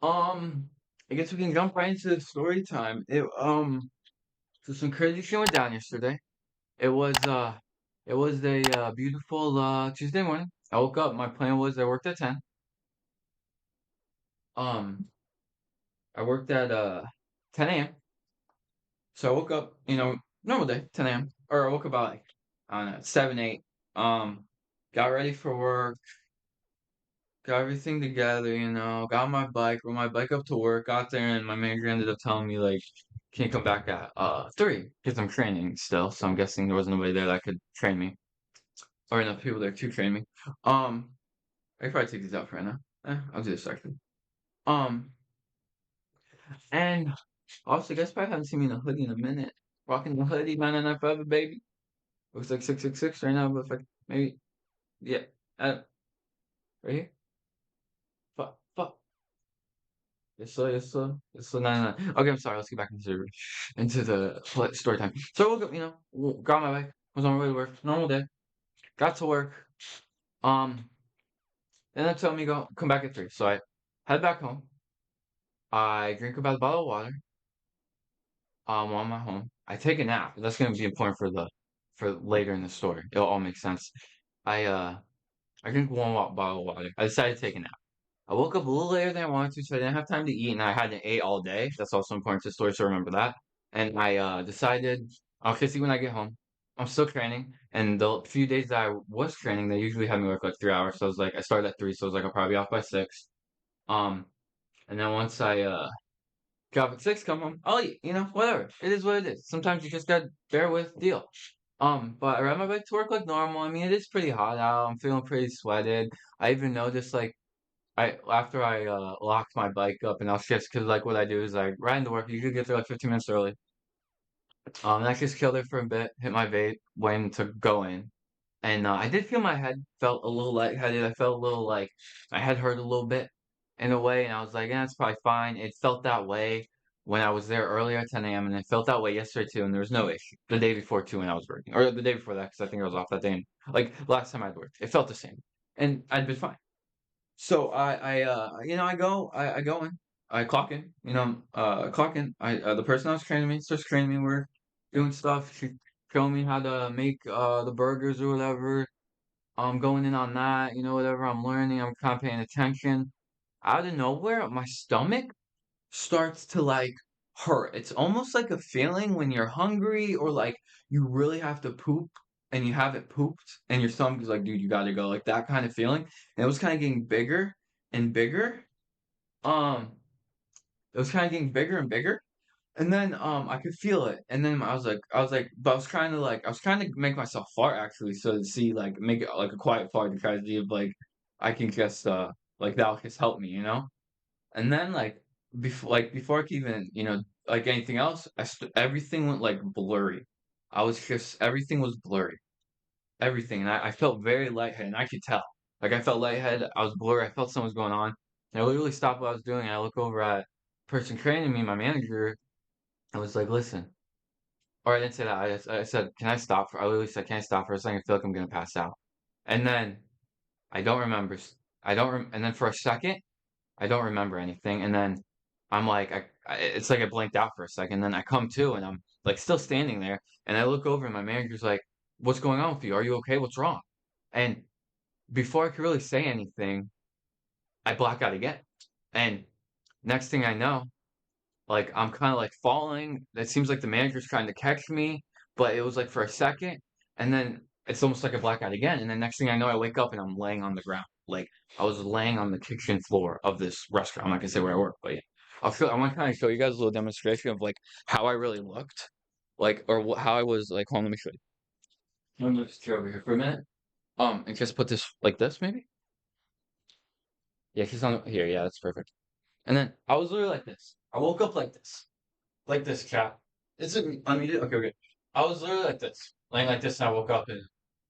Um, I guess we can jump right into the story time. So some crazy shit went down yesterday. It was uh, it was a beautiful Tuesday morning. I woke up. My plan was I worked at 10. Um, I worked at 10 a.m. So I woke up, normal day, 10 a.m. Or I woke up about like I don't know 7, 8. Um, got ready for work. Got everything together, got on my bike, rode my bike up to work, got there, and my manager ended up telling me, like, can you come back at 3? Because I'm training still, so I'm guessing there wasn't nobody there that could train me. Or enough people there to train me. Um, I could probably take these out for right now. I'll do this actually. Um, and also, guys probably haven't seen me in a hoodie in a minute. Rocking the hoodie, 999 baby. Looks like 666 right now, but like, maybe, yeah. Right here? Fuck, fuck. Yes, sir. Yes, sir. Yes, sir. No, no, no. Okay, I'm sorry. Let's get back into the story time. So I woke up, got my bike, was on my way to work. Normal day. Got to work. Um, and then told me go come back at 3. So I head back home. I drink about a bottle of water. While I'm at home, I take a nap. That's gonna be important for later in the story. It'll all make sense. I uh I drink bottle of water. I decided to take a nap. I woke up a little later than I wanted to, so I didn't have time to eat, and I hadn't ate all day. That's also important to the story, so remember that. And I decided I'll kiss you when I get home. I'm still training, and the few days that I was training, they usually had me work like 3 hours. So I was like, I started at 3, so I was like, I'll probably be off by 6. Um, and then once I get off at 6, come home, I'll eat. Whatever. It is what it is. Sometimes you just gotta bear with the deal. But I ride my bike to work like normal. I mean, it is pretty hot out. I'm feeling pretty sweated. I even noticed like I after I locked my bike up and I was just because like what I do is I ride into work. You could get there like 15 minutes early. And I just killed it for a bit, hit my vape, went to go in, and I did feel my head felt a little lightheaded. I felt a little like my head hurt a little bit in a way, and I was like, yeah, it's probably fine. It felt that way when I was there earlier at 10 a.m. and it felt that way yesterday too, and there was no issue. The day before too when I was working, or the day before that because I think I was off that day. And, like last time I'd worked, it felt the same, and I'd been fine. So I go in, I clock in, clock in. The person that was training me starts training me. We're doing stuff. She's showing me how to make the burgers or whatever. I'm going in on that, whatever. I'm learning. I'm kind of paying attention. Out of nowhere, my stomach starts to like hurt. It's almost like a feeling when you're hungry or like you really have to poop and you haven't pooped and your stomach is like, dude, you gotta go. Like that kind of feeling. And it was kind of getting bigger and bigger. Um, it was kind of getting bigger and bigger. And then I could feel it. And then but I was trying to make myself fart actually, so to see like make it like a quiet fart to try to see if like I can just like that'll just help me. And then before I could even like anything else, everything went like blurry. Everything was blurry, everything, and I felt very lightheaded, and I could tell. Like I felt lightheaded, I was blurry, I felt something was going on, and I literally stopped what I was doing, and I look over at the person training me, my manager. I was like, "Listen," or I didn't say that. I said, "Can I stop for?" I literally said, "Can I stop for a second? I feel like I'm gonna pass out." And then I don't remember. And then for a second. I don't remember anything. And then I'm like, it's like I blanked out for a second. Then I come to and I'm like still standing there. And I look over and my manager's like, "What's going on with you? Are you okay? What's wrong?" And before I could really say anything, I black out again. And next thing I know, like I'm kind of like falling. It seems like the manager's trying to catch me, but it was like for a second. And then it's almost like a blackout again. And then next thing I know, I wake up and I'm laying on the ground. Like I was laying on the kitchen floor of this restaurant. I'm not gonna say where I work, but yeah. I want to kind of show you guys a little demonstration of like how I really looked, like or how I was like. Hold on, let me show you. Let me just chill over here for a minute. And just put this like this, maybe. Yeah, she's on here. Yeah, that's perfect. And then I was literally like this. I woke up like this, chat. Is it unmuted? Okay, okay. I was literally like this, laying like this, and I woke up, and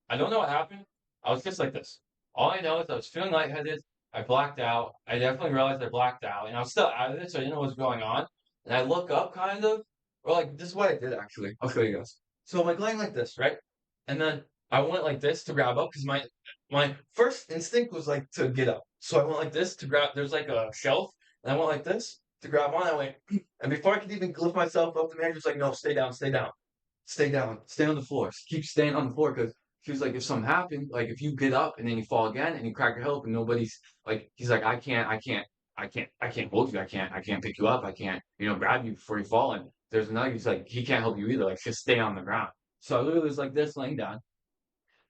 I don't know what happened. I was just like this. All I know is I was feeling lightheaded. I blacked out. I definitely realized I blacked out, and I was still out of it, so I didn't know what was going on. And I look up, kind of, or like this is what I did actually. I'll show you guys. So I'm like laying like this, right? And then I went like this to grab up because my first instinct was like to get up. So I went like this to grab. There's like a shelf And I went like this to grab on. I went, and before I could even lift myself up, the manager's like, "No, stay down, stay down, stay down, stay on the floor. Keep staying on the floor." Because she was like, if something happened, like if you get up and then you fall again and you crack your hip and nobody's like, he's like, I can't hold you. I can't pick you up. I can't, grab you before you fall. And there's another, he's like, he can't help you either. Like, just stay on the ground. So I literally was like this, laying down.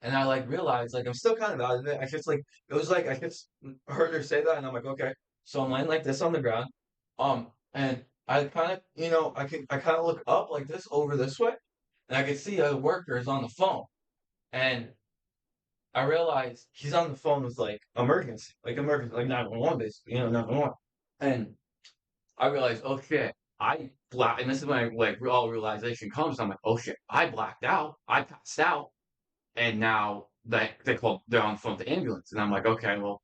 And I like realized like I'm still kind of out of it. I just like it was like I just heard her say that, and I'm like, okay. So I'm laying like this on the ground, and I kind of I kind of look up like this over this way, and I can see a worker is on the phone, and I realize he's on the phone with like emergency, like 911 basically, 911, and I realized, oh shit, and this is when like all realization comes. I'm like, oh shit, I blacked out, I passed out and now they're on the phone with the ambulance, and I'm like, okay, well,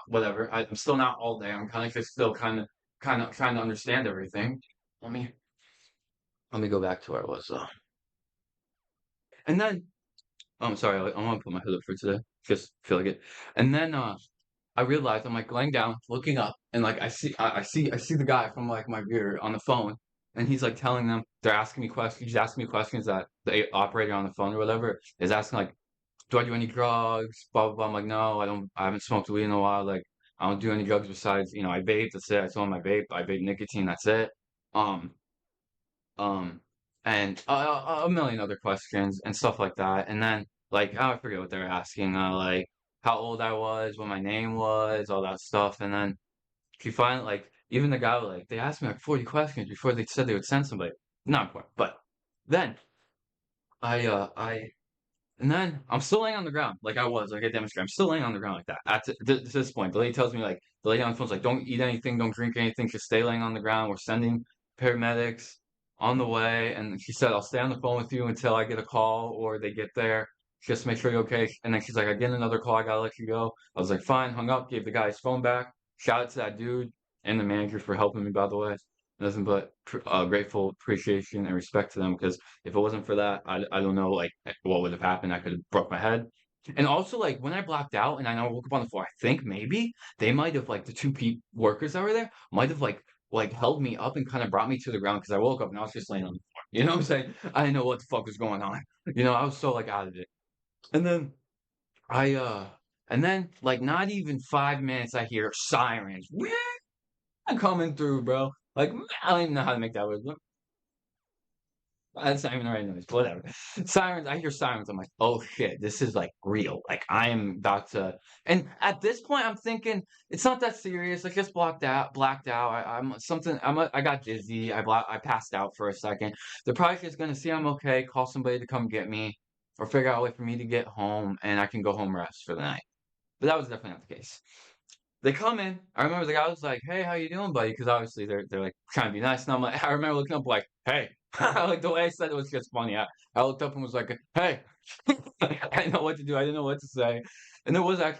whatever. I'm still not all there. I'm kind of just still kind of trying to understand everything. Let me let me go back to where I was. And then I'm sorry, I want to put my hood up for today. Just feel like it. And then I realized I'm like laying down, looking up, and like I see the guy from like my rear on the phone, and he's like telling them they're asking me questions. He's asking me questions that the operator on the phone or whatever is asking like do I do any drugs? Blah blah blah. I'm like, no, I don't. I haven't smoked weed in a while. Like, I don't do any drugs besides, I vape. That's it. I told him I vape. I vape nicotine. That's it. Um, um, and a million other questions and stuff like that. And then, like, I forget what they were asking. Like, how old I was, what my name was, all that stuff. And then she finally, like, even the guy, like, they asked me like 40 questions before they said they would send somebody. Not important, but then I and then I'm still laying on the ground like I was, like I demonstrated. I'm still laying on the ground like that. To this point, the lady tells me like the lady on the phone's like, "Don't eat anything, don't drink anything, just stay laying on the ground. We're sending paramedics on the way." And she said, "I'll stay on the phone with you until I get a call or they get there. Just make sure you're okay." And then she's like, "I get another call. I gotta let you go." I was like, "Fine." Hung up, gave the guy his phone back. Shout out to that dude and the manager for helping me, by the way. Nothing but grateful appreciation and respect to them because if it wasn't for that, I don't know like what would have happened. I could have broke my head. And also like when I blacked out and I know I woke up on the floor, I think maybe they might have like the two workers that were there might have like held me up and kind of brought me to the ground because I woke up and I was just laying on the floor. You know what I'm saying? I didn't know what the fuck was going on. I was so like out of it. And then I and then like not even 5 minutes I hear sirens. Coming through, bro. Like I don't even know how to make that word. That's not even the right noise, but whatever. Sirens, I hear sirens. I'm like, oh shit, this is like real. Like I am about to. And at this point, I'm thinking it's not that serious. I just blacked out. I'm something. I got dizzy. I passed out for a second. They're probably just gonna see I'm okay, call somebody to come get me, or figure out a way for me to get home, and I can go home rest for the night. But that was definitely not the case. They come in. I remember the guy was like, "Hey, how you doing, buddy?" Because obviously they're like trying to be nice, and I'm like, I remember looking up like, "Hey," like the way I said it was just funny. I looked up and was like, "Hey," I didn't know what to do. I didn't know what to say, and there was like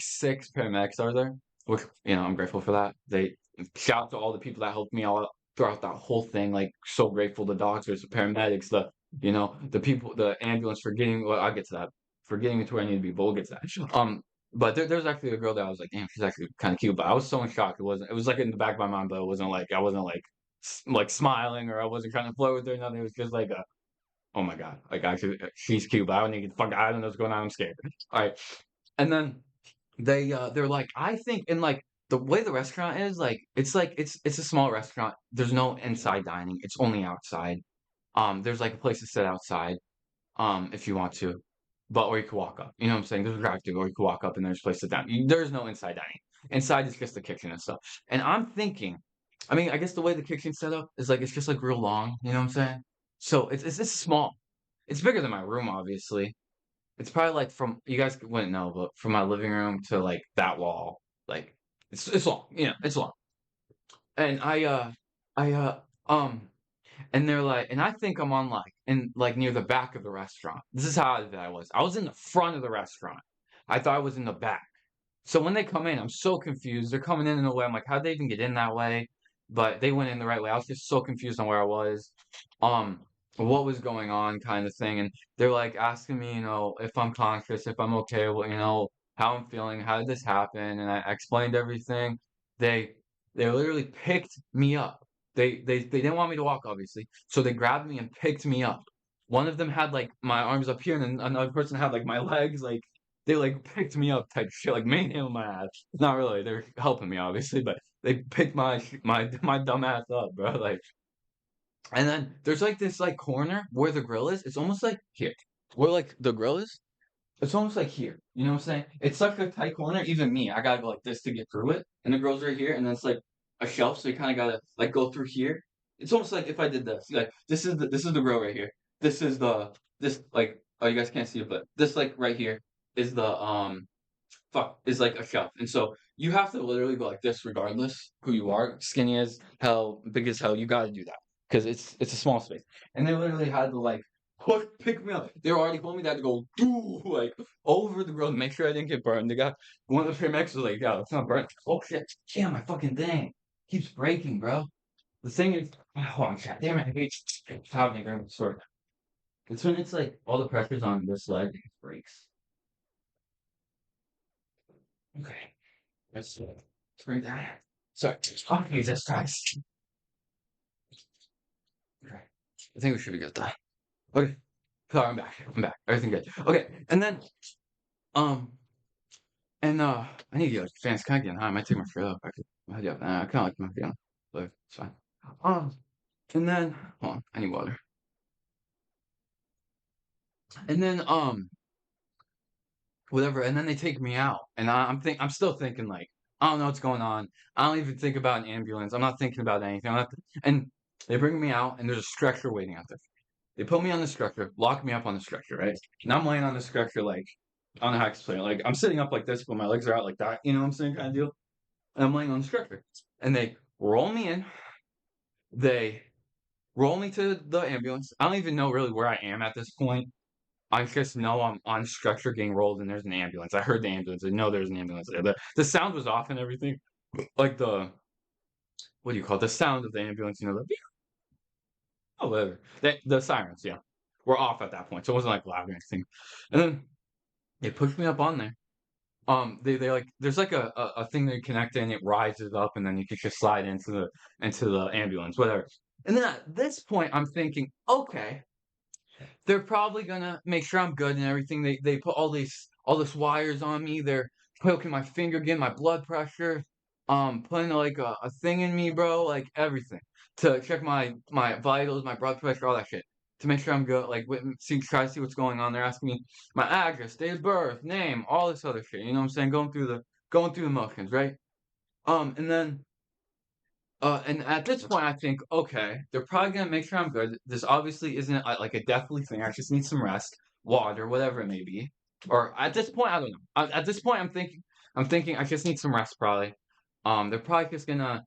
6 paramedics over there, which I'm grateful for that. They shout out to all the people that helped me all throughout that whole thing. Like so grateful the doctors, the paramedics, the people, the ambulance for getting. Well, I'll get to that for getting me to where I need to be. But we'll get to that. But there's actually a girl that I was like, damn, she's actually kind of cute. But I was so in shock. It was like in the back of my mind, but it wasn't like I wasn't like smiling or I wasn't trying to flirt with her. Or nothing. It was just like, oh my god, like actually she's cute, but I don't need to fuck. I don't know what's going on. I'm scared. All right, and then they're like, I think in like the way the restaurant is, like it's a small restaurant. There's no inside dining. It's only outside. There's like a place to sit outside if you want to. But or you could walk up. You know what I'm saying? There's a drive through, or you could walk up and there's a place to sit down. There's no inside dining. Inside is just the kitchen and stuff. And I'm thinking, I mean, I guess the way the kitchen's set up is like it's just like real long. You know what I'm saying? So it's small. It's bigger than my room, obviously. It's probably like from you guys wouldn't know, but from my living room to like that wall, like it's long. It's long. And I um and they're like, and I think I'm on like in like near the back of the restaurant. This is how I was. I was in the front of the restaurant. I thought I was in the back. So when they come in, I'm so confused. They're coming in a way. I'm like, how'd they even get in that way? But they went in the right way. I was just so confused on where I was, um, what was going on, kind of thing. And they're like asking me, if I'm conscious, if I'm okay, how I'm feeling, how did this happen? And I explained everything. They they literally picked me up. They didn't want me to walk, obviously, so they grabbed me and picked me up. One of them had, like, my arms up here, and then another person had, like, my legs, like, they, like, picked me up type shit, like, manhandled my ass. Not really, they're helping me, obviously, but they picked my dumb ass up, bro, like and then there's, like, this, like, corner where the grill is, it's almost like here, where, like, the grill is, it's almost like here, you know what I'm saying? It's such a tight corner, even me, I gotta go like this to get through it, and the grill's right here, and then it's like a shelf, so you kinda gotta, like, go through here. It's almost like if I did this, like, this is the grill right here. This is this, like oh, you guys can't see it, but this, like, right here is is like a shelf, and so you have to literally go like this regardless who you are, skinny as hell, big as hell, you gotta do that because it's a small space, and they literally had to like pick me up. They were already told me that to go do like over the grill to make sure I didn't get burned. They got one of the paramedics was like, "Yeah, it's not burnt." Oh shit! Damn, my fucking thing keeps breaking, bro. The thing is, hold on, chat. Damn it, I hate having to grab the sword. It's when it's like all the pressure's on this leg, it breaks. Okay. Let's bring that. Sorry. Oh, Jesus Christ. Okay. I think we should be good though. Okay. Sorry, I'm back. I'm back. Everything good. Okay. And then, um, I need to get like fans kind of getting high. I might take my shirt off. I could, yeah, I kind of like my feeling, but it's fine. Um, and then, hold on. I need water. And then, whatever. And then they take me out, and I'm still thinking like, I don't know what's going on. I don't even think about an ambulance. I'm not thinking about anything. And they bring me out, and there's a stretcher waiting out there. They put me on the stretcher, lock me up on the stretcher, right? And I'm laying on the stretcher like, I don't know how to explain it. Like I'm sitting up like this, but my legs are out like that. You know what I'm saying, kind of deal. And I'm laying on the stretcher, and they roll me in. They roll me to the ambulance. I don't even know really where I am at this point. I just know I'm on a stretcher getting rolled and there's an ambulance. I heard the ambulance. I know there's an ambulance there. The sound was off and everything. Like what do you call it? The sound of the ambulance, you know, the oh whatever. The sirens, yeah. Were off at that point. So it wasn't like loud or anything. And then they pushed me up on there. They like there's like a thing that you connect and it rises up and then you can just slide into the ambulance, whatever. And then at this point I'm thinking, okay, they're probably gonna make sure I'm good and everything. They put all this wires on me. They're poking my finger, getting my blood pressure, putting like a thing in me, bro, like everything to check my vitals, my blood pressure, all that shit to make sure I'm good. Like try to see what's going on. They're asking me my address, date of birth, name, all this other shit. You know what I'm saying? Going through the motions, right? And then and at this point, I think, okay, they're probably gonna make sure I'm good. This obviously isn't like a deathly thing. I just need some rest, water, whatever it may be. Or at this point, I don't know. At this point, I'm thinking I just need some rest, probably. They're probably just gonna,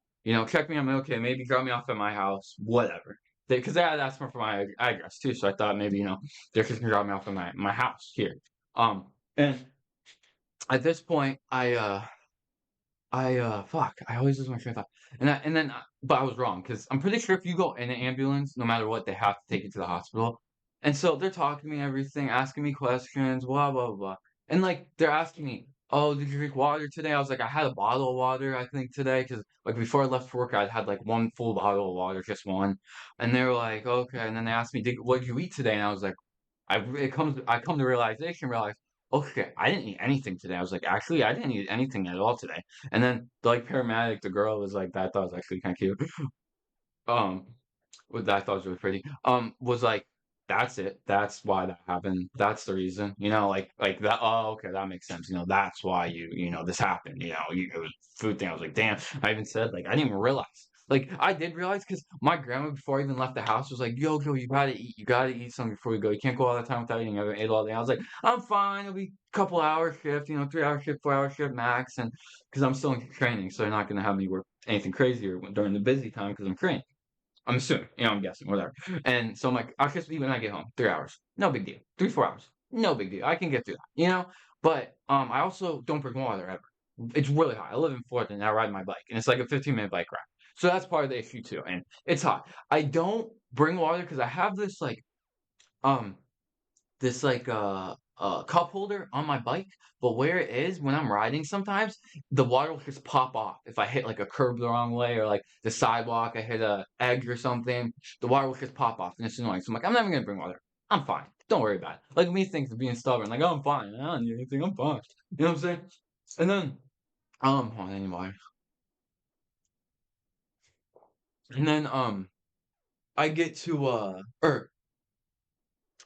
check me. I'm okay. Maybe drop me off at my house, whatever. Because they had asked me for my address too, so I thought maybe they're just gonna drop me off at my house here. And at this point, fuck, I always lose my train of thought. But I was wrong because I'm pretty sure if you go in an ambulance, no matter what, they have to take you to the hospital. And so they're talking to me, everything, asking me questions, blah blah blah. And like they're asking me, "Oh, did you drink water today?" I was like, "I had a bottle of water, I think today, because like before I left for work, I had like one full bottle of water, just one." And they were like, "Okay." And then they asked me, "What did you eat today?" And I was like, I come to realize, okay, I didn't eat anything today. I was like, actually, I didn't eat anything at all today. And then the like paramedic, the girl was like, that I thought was actually kind of cute. Um, that I thought was really pretty. Was like, that's it. That's why that happened. That's the reason. Like that. Oh, okay, that makes sense. That's why this happened. It was food thing. I was like, damn. I even said like I didn't even realize. Like I did realize because my grandma before I even left the house was like, yo, you gotta eat. You gotta eat something before you go. You can't go all the time without eating. I ate all day. I was like, I'm fine. It'll be a couple hour shift. 3 hour shift, 4 hour shift max. And because I'm still in training, so they're not gonna have me work anything crazier during the busy time because I'm training. I'm assuming, I'm guessing, whatever. And so I'm like, I'll just leave when I get home. 3 hours. No big deal. 3, 4 hours. No big deal. I can get through that. But I also don't bring water ever. It's really hot. I live in Florida and I ride my bike. And it's like a 15-minute bike ride. So that's part of the issue too. And it's hot. I don't bring water because I have um this like cup holder on my bike, but where it is when I'm riding sometimes, the water will just pop off. If I hit like a curb the wrong way or like the sidewalk, I hit a egg or something, the water will just pop off and it's annoying. So I'm like, I'm never gonna bring water. I'm fine. Don't worry about it. Like me thinks of being stubborn, like, oh, I'm fine. I don't need anything. I'm fine. You know what I'm saying? And then, hold on, I need water. And then, I get to,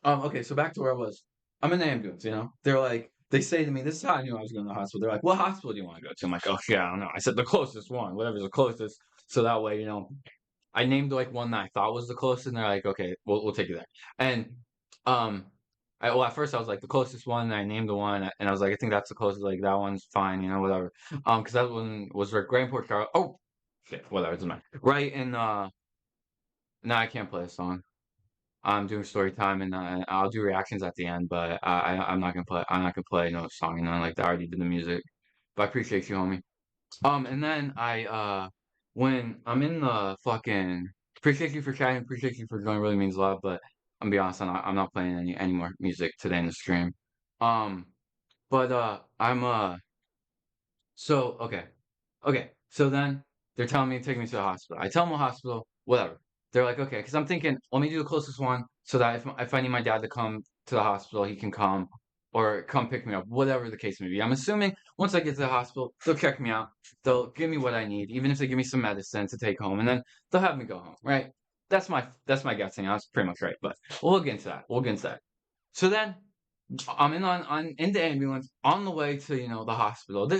okay, so back to where I was. I'm in the ambulance, you know? They're like, they say to me, this is how I knew I was going to the hospital. They're like, what hospital do you want to go to? I'm like, oh, yeah, I don't know. I said the closest one, whatever's the closest. So that way, I named like one that I thought was the closest, and they're like, okay, we'll take you there. And, um, well, at first I was like the closest one, and I named the one, and I was like, I think that's the closest, like that one's fine, whatever. Because that one was right Grandport, Car. Oh, shit, whatever, it doesn't matter. Right in, no, I can't play a song. I'm doing story time and I'll do reactions at the end, but I'm not gonna play. I'm not gonna play no song and nothing like that. I already did the music, but I appreciate you, homie. And then when I'm in the fucking appreciate you for chatting, appreciate you for going. Really means a lot, but I'm gonna be honest. I'm not playing any more music today in the stream. Um, but I'm so okay. Okay, so then they're telling me to take me to the hospital. I tell them the hospital, whatever. They're like, okay, because I'm thinking, let me do the closest one so that if I need my dad to come to the hospital, he can come or come pick me up, whatever the case may be. I'm assuming once I get to the hospital, they'll check me out, they'll give me what I need, even if they give me some medicine to take home, and then they'll have me go home, right? That's my guessing. I was pretty much right, but we'll get into that. We'll get into that. So then I'm in the ambulance on the way to the hospital.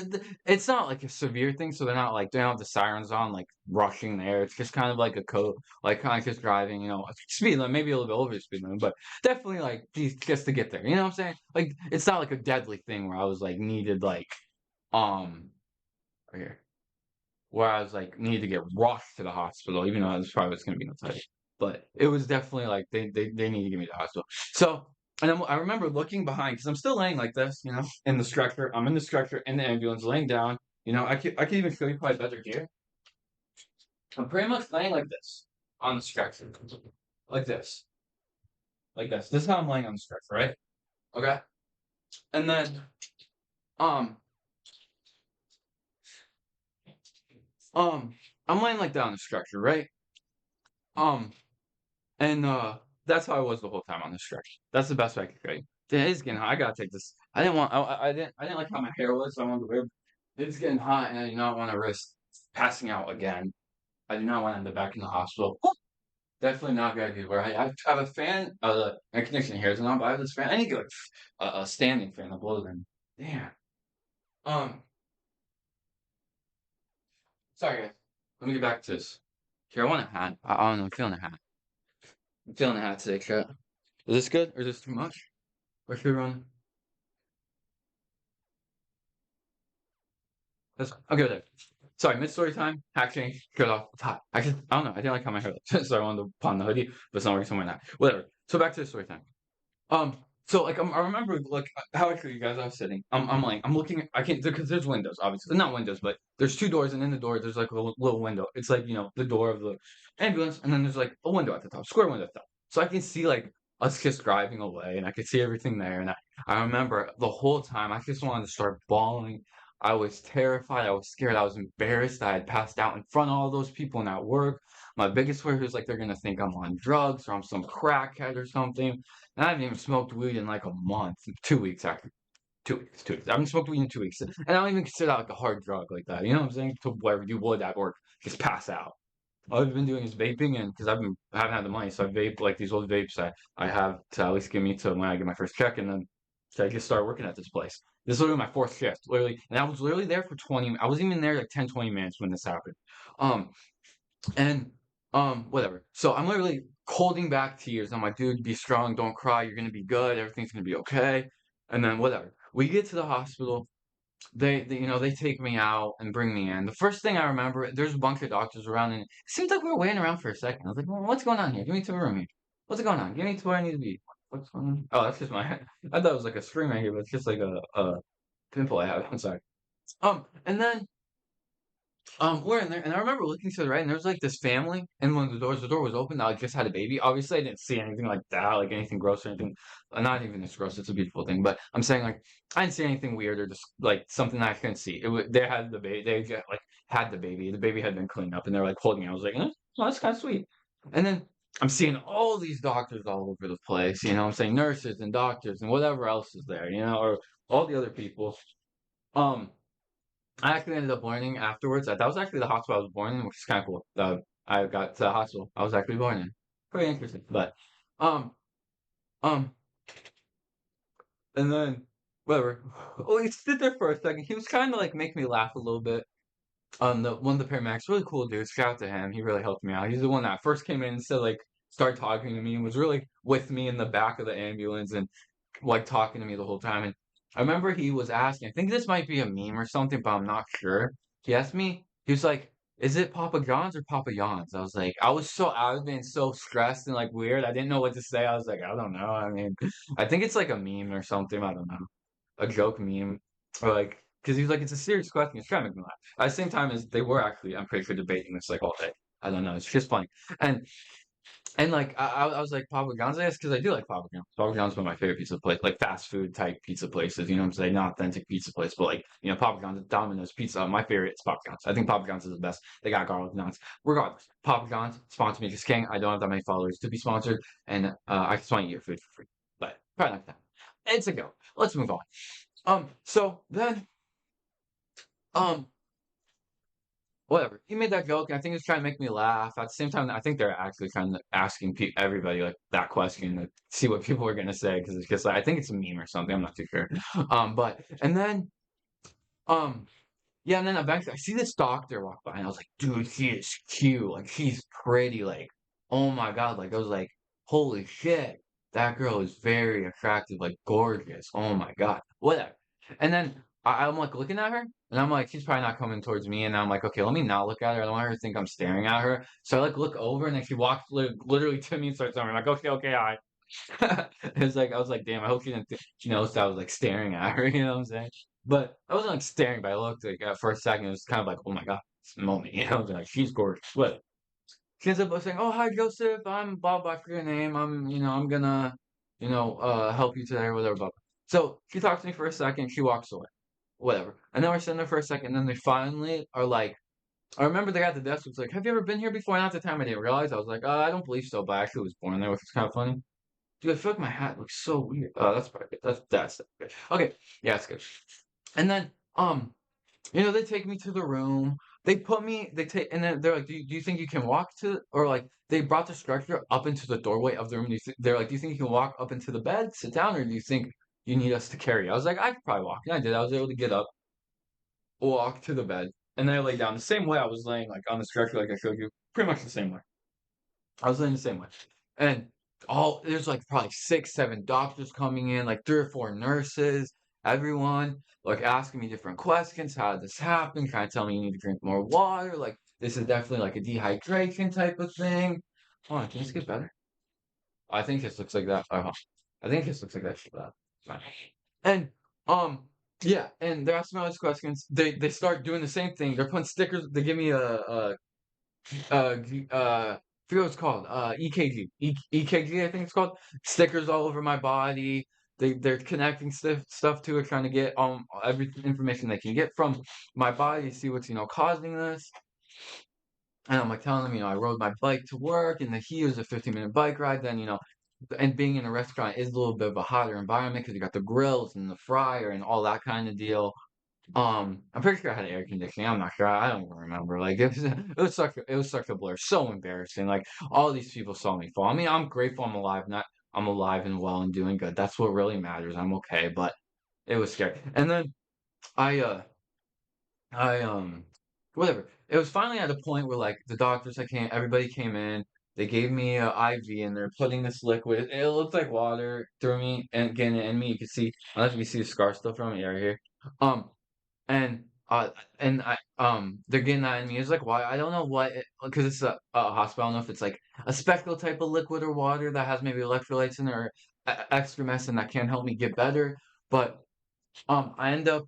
It's not like a severe thing, so they don't have the sirens on like rushing there. It's just kind of like a code, like kind of just driving, speed limit, maybe a little bit over the speed limit, but definitely like just to get there. You know what I'm saying? Like it's not like a deadly thing where I was like needed like um right here where I was like needed to get rushed to the hospital, even though that's probably what's gonna be in the title. But it was definitely like they need to get me to the hospital. So and then I remember looking behind because I'm still laying like this, in the stretcher. I'm in the stretcher in the ambulance, laying down. I could even show you probably better here. I'm pretty much laying like this on the stretcher, like this, like this. This is how I'm laying on the stretcher, right? Okay. And then um um I'm laying like that on the stretcher, right? Um And that's how I was the whole time on the stretch. That's the best way I could say. It's getting hot. I gotta take this. I didn't want. I didn't like how my hair was. So I wanted to wear. It's getting hot, and I do not want to risk passing out again. I do not want to end up back in the hospital. Definitely not a good idea. Where I have a fan. My conditioning here is not. But I have this fan. I need to get like a standing fan, a blow them. Damn. Um. Sorry, guys. Let me get back to this. Here, I want a hat. I don't know. I'm feeling a hat. I'm feeling a hat today, chat. Is this good or is this too much? Or should we run? I'll go there. Sorry, mid story time. Hack change. Cut off. It's hot. Actually, I don't know. I didn't like how my hair looked, so I wanted to pawn the hoodie, but it's not working somewhere now. Whatever. So back to the story time. So like I remember like how actually you guys I was sitting. I'm looking. I can't because there's windows. Obviously, not windows, but there's two doors, and in the door there's like a little window. It's like the door of the ambulance, and then there's like a window at the top, square window at the top. So I can see like us just driving away, and I could see everything there. And I remember the whole time I just wanted to start bawling. I was terrified. I was scared. I was embarrassed. I had passed out in front of all those people and at work. My biggest worry was like they're gonna think I'm on drugs or I'm some crackhead or something. And I haven't even smoked weed in like a month, 2 weeks actually. 2 weeks, 2 weeks. I haven't smoked weed in 2 weeks. And I don't even consider that like a hard drug like that. You know what I'm saying? To where you would at work, just pass out. All I've been doing is vaping, and because I haven't had the money, so I vape like these old vapes I have to at least give me to when I get my first check, and then so I just start working at this place. This is literally my fourth shift, literally, and I was literally there for 20. I wasn't even there like 10, 20 minutes when this happened. Um, and whatever. So I'm literally holding back tears. I'm like, dude, be strong, don't cry, you're gonna be good, everything's gonna be okay. And then whatever. We get to the hospital. They take me out and bring me in. The first thing I remember, there's a bunch of doctors around, and it seems like we were waiting around for a second. I was like, well, what's going on here? Give me to the room here. What's going on? Give me to where I need to be. What's going on? Oh, that's just my head. I thought it was like a string right here, but it's just like a pimple I have. I'm sorry. And then we're in there, and I remember looking to the right, and there was like this family, and when the door was open, I just had a baby. Obviously, I didn't see anything like that, like anything gross or anything. Not even this gross. It's a beautiful thing, but I'm saying like I didn't see anything weird or just like something that I couldn't see. They had the baby. They just, like had the baby. The baby had been cleaned up, and they're like holding it. I was like, well, that's kind of sweet. And then I'm seeing all these doctors all over the place. You know, I'm saying nurses and doctors and whatever else is there. You know, or all the other people. Um. I actually ended up learning afterwards that that was actually the hospital I was born in, which is kind of cool. I got to the hospital I was actually born in. Pretty interesting, but um, um, and then whatever. Well, he stood there for a second. He was kind of like make me laugh a little bit. The one of the paramedics, really cool dude. Shout out to him. He really helped me out. He's the one that first came in and said like started talking to me and was really with me in the back of the ambulance and like talking to me the whole time. And I remember he was asking, I think this might be a meme or something, but I'm not sure. He asked me, he was like, is it Papa John's or Papa John's? I was like, I was so out of it and so stressed and like weird. I didn't know what to say. I was like, I don't know. I mean, I think it's like a meme or something. I don't know. A joke meme. Or like, because he was like, it's a serious question. He's trying to make me laugh. At the same time as they were actually, I'm pretty sure debating this like all day. I don't know. It's just funny. And like I was like Papa John's, I guess, because I do like Papa John's. Papa John's one of my favorite pizza place, like fast food type pizza places. You know what I'm saying? Not authentic pizza place, but like Papa John's, Domino's Pizza. My favorite is Papa John's. I think Papa John's is the best. They got garlic knots. Regardless, Papa John's sponsor me just kidding. I don't have that many followers to be sponsored, and I just want to eat your food for free. But probably not that. It's a go. Let's move on. So then um whatever. He made that joke, and I think he was trying to make me laugh. At the same time, I think they're actually kind of asking everybody like that question to see what people are gonna say because it's just like I think it's a meme or something. I'm not too sure. But and then um yeah, and then eventually I see this doctor walk by, and I was like, dude, he is cute. Like he's pretty. Like oh my god. Like I was like, holy shit, that girl is very attractive. Like gorgeous. Oh my god. Whatever. And then I'm like looking at her, and I'm like, she's probably not coming towards me. And I'm like, okay, let me not look at her. I don't want her to think I'm staring at her. So I like look over, and then she walks literally to me and starts telling me like, okay, okay, I. It's like I was like, damn, I hope she didn't. She knows I was like staring at her. You know what I'm saying? But I wasn't like staring, but I looked like for a second. It was kind of like, oh my god, this moment. You know, I was like, she's gorgeous. But she ends up saying, "Oh, hi, Joseph. I'm Bob. I forget your name. I'm gonna, help you today or whatever." Blah. So she talks to me for a second. She walks away. Whatever. And then we're sitting there for a second. And then they finally are like, I remember they got the desk. Was like, "Have you ever been here before?" And at the time, I didn't realize. I was like, "I don't believe so," but I actually was born there, which is kind of funny. Dude, I feel like my hat looks so weird. That's probably good. That's good. Okay, yeah, it's good. And then, they take me to the room. They take, and then they're like, do you think you can walk to, or like, they brought the stretcher up into the doorway of the room. They're like, do you think you can walk up into the bed, sit down, or do you think you need us to carry you? I was like, I could probably walk. And I did. I was able to get up, walk to the bed, and then I lay down the same way I was laying, like on the stretcher, like I showed you, pretty much the same way. I was laying the same way. And there's like probably 6, 7 doctors coming in, like 3 or 4 nurses, everyone like asking me different questions. How did this happen? Kind of telling me you need to drink more water. Like this is definitely like a dehydration type of thing. Hold on, can this get better? I think this looks like that. I think this looks like that. Fine. And um, yeah, and they're asking me all these questions. They start doing the same thing. They're putting stickers. They give me forget what it's called. EKG. EKG, I think it's called. Stickers all over my body. They're connecting stuff to it, trying to get every information they can get from my body to see what's causing this. And I'm like telling them, I rode my bike to work, and the heat was a 15-minute bike ride. Then and being in a restaurant is a little bit of a hotter environment because you got the grills and the fryer and all that kind of deal. I'm pretty sure I had air conditioning. I'm not sure. I don't even remember. Like it was such a blur. So embarrassing. Like all these people saw me fall. I mean, I'm grateful I'm alive. Not I'm alive and well and doing good. That's what really matters. I'm okay. But it was scary. And then I I whatever. It was finally at a point where like the doctors everybody came in. They gave me a IV and they're putting this liquid. It looked like water through me and getting it in me. You can see. I don't know if you see the scar still from it. Yeah, right here. Um, and they're getting that in me. It's like why I don't know what because it's a hospital. I don't know if it's like a special type of liquid or water that has maybe electrolytes in it or extra medicine that can help me get better. But I end up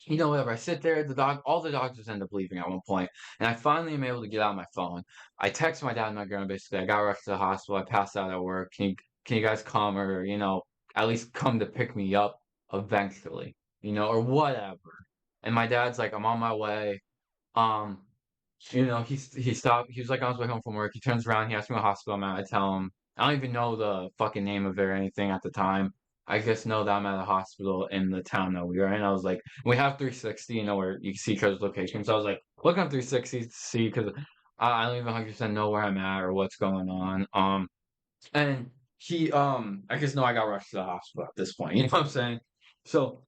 whatever. I sit there, all the doctors end up leaving at one point, and I finally am able to get out my phone. I text my dad and my grandma basically. I got rushed to the hospital. I passed out at work. Can you guys come or at least come to pick me up eventually, or whatever. And my dad's like, I'm on my way. Um, he stopped. He was like on his way home from work. He turns around. He asks me what hospital I'm at. I tell him I don't even know the fucking name of it or anything at the time. I just know that I'm at a hospital in the town that we are in. I was like, we have 360, where you can see each other's location. So I was like, look on 360 to see because I don't even 100% know where I'm at or what's going on. And I just know I got rushed to the hospital at this point. You know what I'm saying? So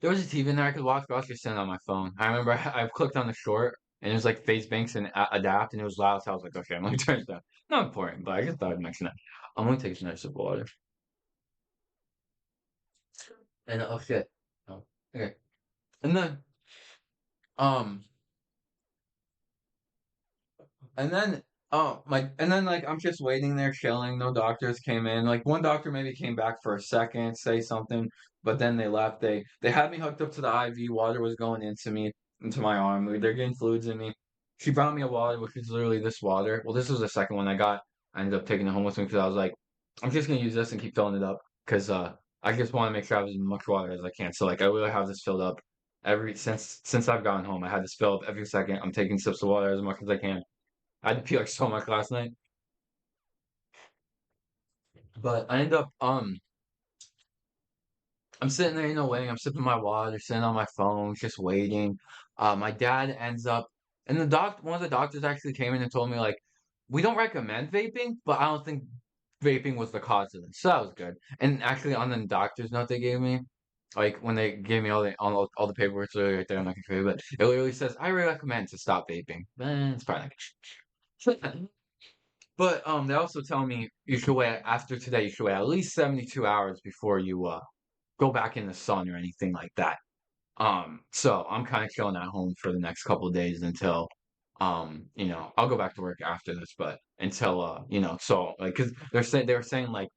there was a TV in there I could watch, but I was just sitting on my phone. I remember I clicked on the short, and it was like Phase Banks and Adapt, and it was loud, so I was like, okay, I'm gonna turn it down. Not important, but I just thought I'd mention that. I'm gonna take another sip of water. And oh shit. Oh, okay. And then um And then, like I'm just waiting there, chilling. No doctors came in. Like one doctor maybe came back for a second, say something, but then they left. They had me hooked up to the IV. Water was going into my arm. They're getting fluids in me. She brought me a water, which is literally this water. Well, this was the second one I got. I ended up taking it home with me because I was like, I'm just gonna use this and keep filling it up because I just want to make sure I have as much water as I can. So like I really have this filled up every since I've gotten home. I had this filled up every second. I'm taking sips of water as much as I can. I had to pee like so much last night, but I end up I'm sitting there, waiting. I'm sipping my water, sitting on my phone, just waiting. My dad ends up, and one of the doctors actually came in and told me like, we don't recommend vaping, but I don't think vaping was the cause of it. So that was good. And actually, on the doctor's note they gave me, like when they gave me all the paperwork, it's literally right there. I'm not gonna show you, but it literally says I recommend to stop vaping. It's probably like. But they also tell me you should wait after today. You should wait at least 72 hours before you go back in the sun or anything like that. So I'm kind of chilling at home for the next couple of days until I'll go back to work after this, but until so like because they were saying like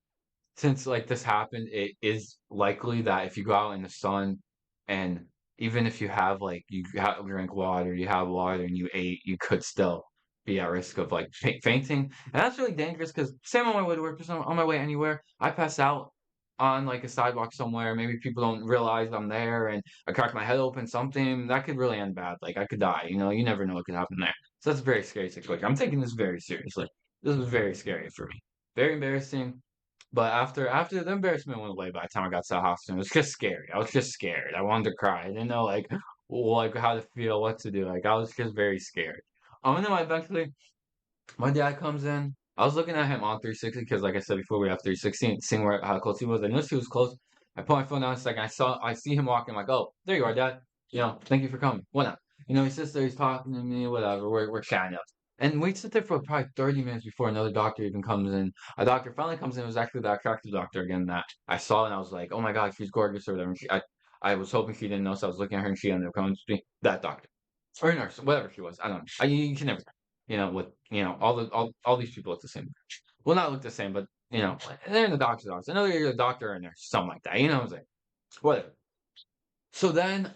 since like this happened, it is likely that if you go out in the sun and even if you have like drink water, you have water and you ate, you could still be at risk of like fainting. And that's really dangerous because same on my way to work, just on my way anywhere, I pass out on like a sidewalk somewhere. Maybe people don't realize I'm there and I crack my head open, something that could really end bad. Like I could die, you never know what could happen there. So that's a very scary situation. I'm taking this very seriously. This is very scary for me. Very embarrassing. But after the embarrassment went away by the time I got to the hospital, it was just scary. I was just scared. I wanted to cry. I didn't know like how to feel, what to do. Like I was just very scared. And then eventually my dad comes in. I was looking at him on 360 because, like I said before, we have 360 and seeing how close he was. I noticed he was close. I put my phone down a second. I see him walking. I'm like, oh, there you are, Dad. Thank you for coming. What now? He sits there. He's talking to me. Whatever. We're chatting up. And we sit there for probably 30 minutes before another doctor even comes in. A doctor finally comes in. It was actually the attractive doctor again that I saw, and I was like, oh my God, she's gorgeous or whatever. And I was hoping she didn't know, so I was looking at her, and she ended up coming to me. That doctor or nurse, whatever she was. I don't know. You can never with all these people look the same. Well, not look the same, but they're in the doctor's office. I know you're a doctor or a nurse, something like that. You know what I'm saying? Whatever. So then,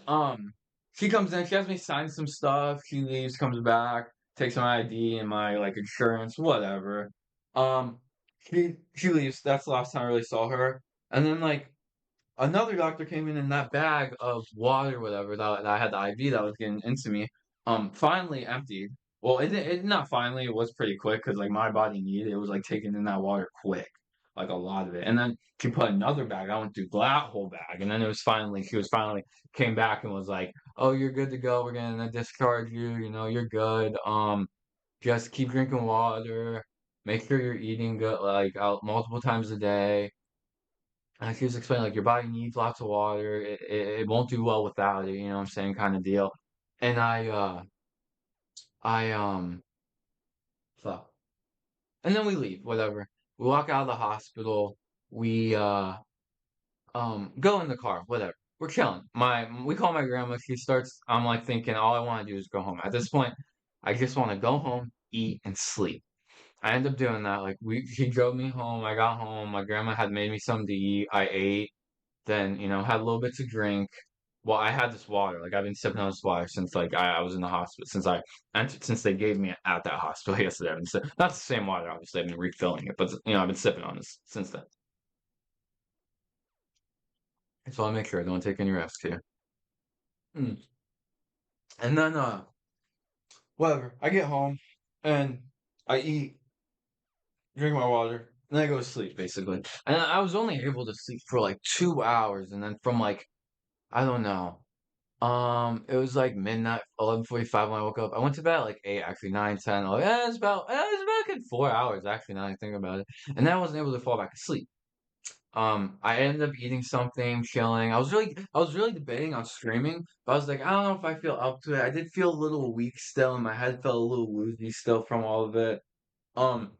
she comes in. She has me sign some stuff. She leaves, comes back, takes my ID and my like insurance, whatever. Um, she leaves. That's the last time I really saw her. And then like another doctor came in that bag of water, whatever that I had the IV that was getting into me. Finally emptied. Well, it not finally. It was pretty quick because like my body needed it. It was like taking in that water quick, like a lot of it. And then she put another bag. I went through that whole bag, and then she was finally came back and was like, "Oh, you're good to go. We're gonna discharge you. You're good. Just keep drinking water. Make sure you're eating good, like out multiple times a day." And she was explaining like your body needs lots of water. It won't do well without it. You know what I'm saying, kind of deal. And I so and then we leave. Whatever. We walk out of the hospital. We go in the car. Whatever. We're chilling. We call my grandma. She starts. I'm like thinking all I want to do is go home. At this point, I just want to go home, eat, and sleep. I end up doing that. Like she drove me home. I got home. My grandma had made me something to eat. I ate. Then had a little bit to drink. well, I had this water. Like I've been sipping on this water since like I was in the hospital since I entered since they gave me it at that hospital yesterday. I've been not the same water, obviously. I've been refilling it, but I've been sipping on this since then. So I make sure I don't take any risks here. Mm. And then whatever. I get home and I eat, drink my water, and then I go to sleep basically. And I was only able to sleep for like 2 hours, and then from like I don't know. It was like midnight, 11:45 when I woke up. I went to bed at like 8, actually 9, 10. Like, it's about a good 4 hours actually. Now that I think about it, and then I wasn't able to fall back asleep. I ended up eating something, chilling. I was really debating on streaming, but I was like, I don't know if I feel up to it. I did feel a little weak still, and my head felt a little woozy still from all of it. Um,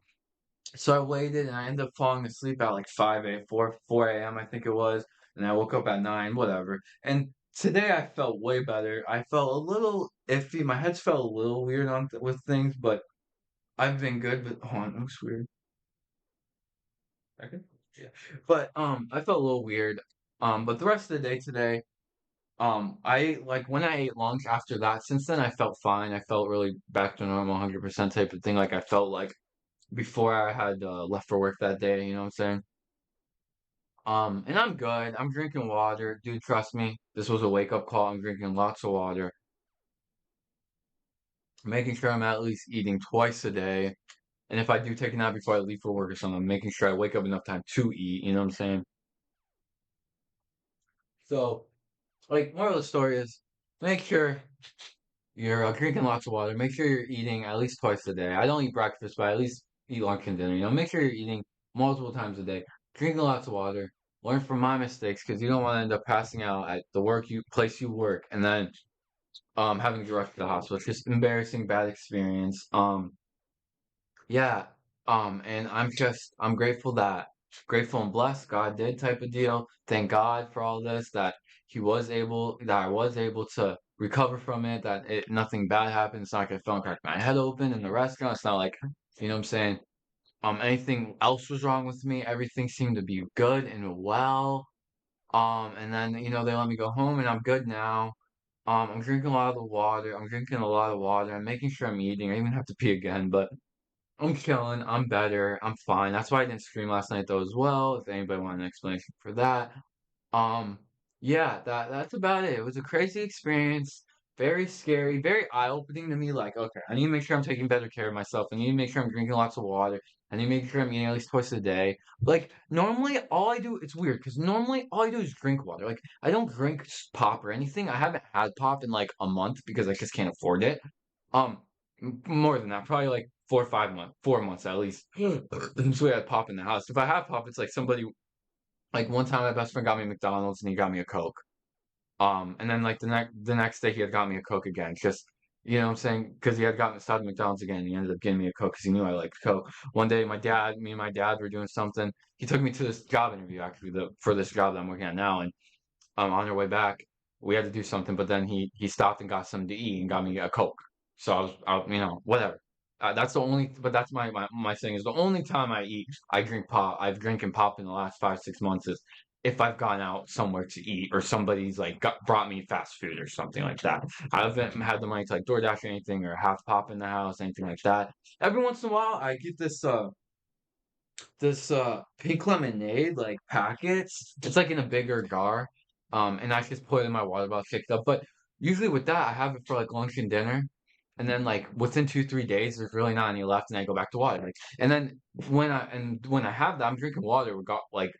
so I waited, and I ended up falling asleep at like 4 a.m. I think it was, and I woke up at 9, whatever. And today I felt way better. I felt a little iffy. My head's felt a little weird with things, but I've been good. But hold on, that looks weird. Okay. Yeah. But I felt a little weird. But the rest of the day today, I ate like when I ate lunch after that, since then I felt fine. I felt really back to normal, 100% type of thing. Like I felt like before I had left for work that day, you know what I'm saying? And I'm good. I'm drinking water. Dude, trust me, this was a wake-up call. I'm drinking lots of water, making sure I'm at least eating twice a day. And if I do take a nap before I leave for work or something, I'm making sure I wake up enough time to eat, you know what I'm saying? So, like, moral of the story is make sure you're drinking lots of water. Make sure you're eating at least twice a day. I don't eat breakfast, but I at least eat lunch and dinner. You know, make sure you're eating multiple times a day. Drinking lots of water. Learn from my mistakes because you don't want to end up passing out at the place you work and then having to rush to the hospital. It's just embarrassing, bad experience. Yeah. And I'm grateful and blessed God did type of deal. Thank God for all this that I was able to recover from it, nothing bad happened. It's not like I fell and cracked my head open in the restaurant. It's not like, you know what I'm saying? Anything else was wrong with me. Everything seemed to be good and well. And then, they let me go home and I'm good now. I'm drinking a lot of the water. I'm drinking a lot of water. I'm making sure I'm eating. I even have to pee again, but I'm chilling. I'm better. I'm fine. That's why I didn't stream last night though as well. If anybody wanted an explanation for that. Um, yeah, that's about it. It was a crazy experience, very scary, very eye-opening to me. Like, okay, I need to make sure I'm taking better care of myself. I need to make sure I'm drinking lots of water. I need to make sure I'm eating at least twice a day. Like, normally all I do, it's weird because normally all I do is drink water. Like, I don't drink pop or anything. I haven't had pop in like a month because I just can't afford it. Um, More than that, probably like 4 or 5 months, 4 months at least. Since we had pop in the house. If I have pop, it's like somebody like one time my best friend got me McDonald's and he got me a Coke. And then like the next day he had got me a Coke again. Just you know what I'm saying? Because he had gotten started McDonald's again and he ended up getting me a Coke because he knew I liked Coke. One day me and my dad were doing something. He took me to this job interview actually for this job that I'm working at now and on our way back we had to do something, but then he stopped and got something to eat and got me a Coke. So whatever. That's the only, but that's my thing is the only time I drink pop, I've drinking pop in the last 5, 6 months is if I've gone out somewhere to eat or somebody's like brought me fast food or something like that. I haven't had the money to like DoorDash or anything or have pop in the house, anything like that. Every once in a while, I get this pink lemonade like packets. It's like in a bigger jar. And I just put it in my water bottle, shake it up. But usually with that, I have it for like lunch and dinner. And then like within 2, 3 days, there's really not any left, and I go back to water. Like, and then when I have that, I'm drinking water. We got like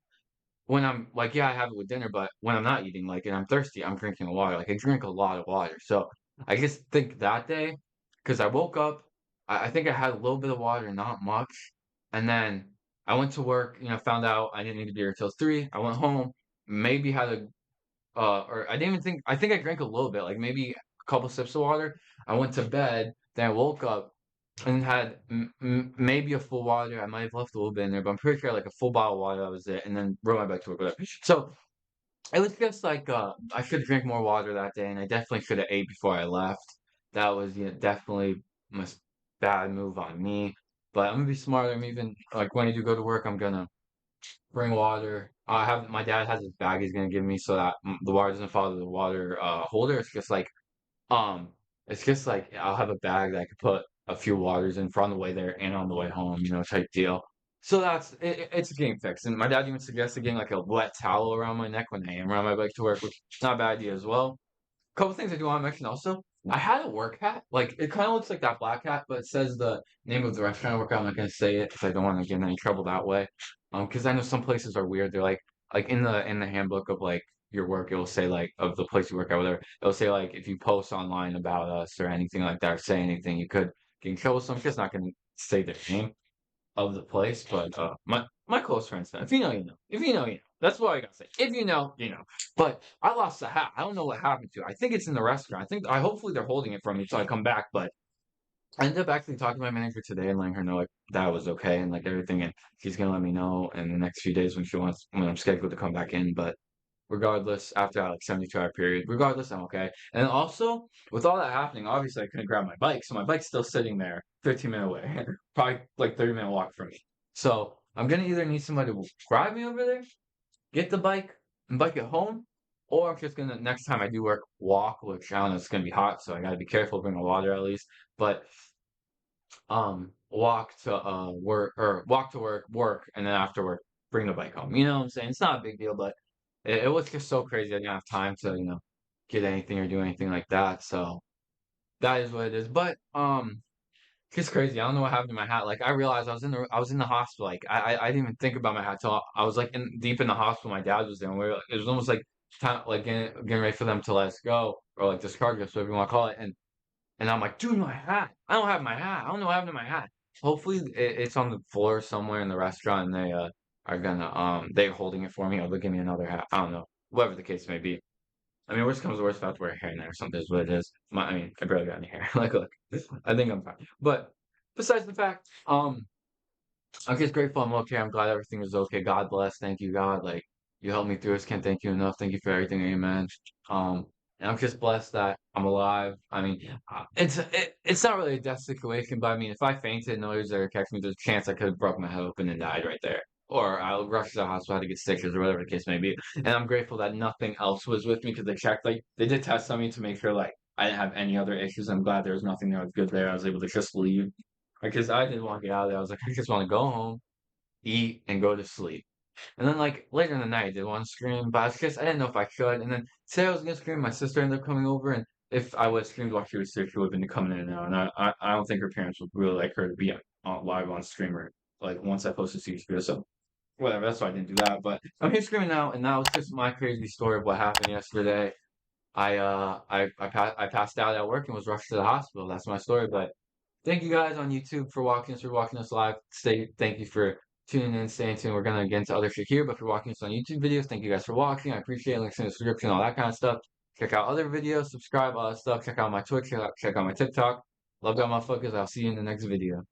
when I'm like, yeah, I have it with dinner, but when I'm not eating, like, and I'm thirsty, I'm drinking water. Like, I drink a lot of water. So I just think that day, because I woke up, I think I had a little bit of water, not much. And then I went to work, found out I didn't need to be here till 3. I went home, maybe had or I didn't even think, I think I drank a little bit, like maybe a couple sips of water. I went to bed, then I woke up and had maybe a full water. I might have left a little bit in there, but I'm pretty sure like a full bottle of water that was it, and then rode my bike to work. Whatever. So it was just like I should drink more water that day, and I definitely should have ate before I left. That was definitely a bad move on me. But I'm gonna be smarter. I'm even like when I do go to work, I'm gonna bring water. I have my dad has this bag he's gonna give me so that the water doesn't fall to the water holder. Um, it's just like I'll have a bag that I could put a few waters in for on the way there and on the way home, type deal. So it's a game fix. And my dad even suggested getting like a wet towel around my neck when I am around my bike to work, which is not a bad idea as well. Couple things I do want to mention also. I had a work hat. Like it kind of looks like that black hat, but it says the name of the restaurant I work at. I'm not gonna say it because I don't want to get in any trouble that way. Because I know some places are weird. They're like in the handbook of like your work, it will say like of the place you work at, whatever. It'll say like if you post online about us or anything like that, or say anything, you could get in trouble. So I'm just not gonna say their name of the place, but my close friends know. If you know, you know. If you know, you know. That's what I gotta say. If you know, you know. But I lost the hat. I don't know what happened to it. I think it's in the restaurant. I hopefully they're holding it from me so I come back. But I ended up actually talking to my manager today and letting her know like that was okay and like everything, and she's gonna let me know in the next few days when I'm scheduled to come back in. But regardless, after that like 72-hour period, regardless, I'm okay. And also, with all that happening, obviously I couldn't grab my bike, so my bike's still sitting there, 15-minute away, probably like 30-minute walk from me. So I'm gonna either need somebody to drive me over there, get the bike, and bike it home, or I'm just gonna next time I do work walk, which I don't know, it's gonna be hot, so I gotta be careful, bring my water at least. But walk to work or walk to work, and then after work, bring the bike home. You know what I'm saying? It's not a big deal, but it was just so crazy. I didn't have time to, get anything or do anything like that. So that is what it is. But it's crazy. I don't know what happened to my hat. Like I realized I was in the hospital. Like I didn't even think about my hat till I was like deep in the hospital. My dad was there, and it was almost like time like getting ready for them to let us go or like discard us, whatever you want to call it. And I'm like, dude, my hat. I don't have my hat. I don't know what happened to my hat. Hopefully it's on the floor somewhere in the restaurant and they are gonna they're holding it for me or they'll give me another hat. I don't know. Whatever the case may be. I mean, worst comes to worst, if I have to wear a hairnet or something is what it is. I mean, I barely got any hair. Like, look, I think I'm fine. But besides the fact, I'm just grateful I'm okay. I'm glad everything is okay. God bless. Thank you, God. Like you helped me through this. Can't thank you enough. Thank you for everything. Amen. Um, and I'm just blessed that I'm alive. I mean, it's not really a death situation, but I mean, if I fainted and nobody's there to catch me, there's a chance I could have broke my head open and died right there. Or I'll rush to the hospital, had to get stitches or whatever the case may be. And I'm grateful that nothing else was with me because they checked, like, they did test on me to make sure, like, I didn't have any other issues. I'm glad there was nothing there. I was good there. I was able to just leave. Because I didn't want to get out of there. I was like, I just want to go home, eat, and go to sleep. And then like later in the night, I did want to scream, but I didn't know if I should. And then today I was gonna scream. My sister ended up coming over, and if I would have screamed while she was there, she would have been coming in now. And I don't think her parents would really like her to be on live on streamer like once I posted these videos. So whatever, that's why I didn't do that. But I'm here screaming now, and that was just my crazy story of what happened yesterday. I passed out at work and was rushed to the hospital. That's my story. But thank you guys on YouTube for watching us live. Thank you for tuning in, staying tuned. We're gonna get into other shit here, but if you're watching us on YouTube videos, thank you guys for watching. I appreciate it. Links in the description, all that kind of stuff. Check out other videos, subscribe, all that stuff. Check out my Twitch, check out my TikTok. Love y'all motherfuckers. I'll see you in the next video.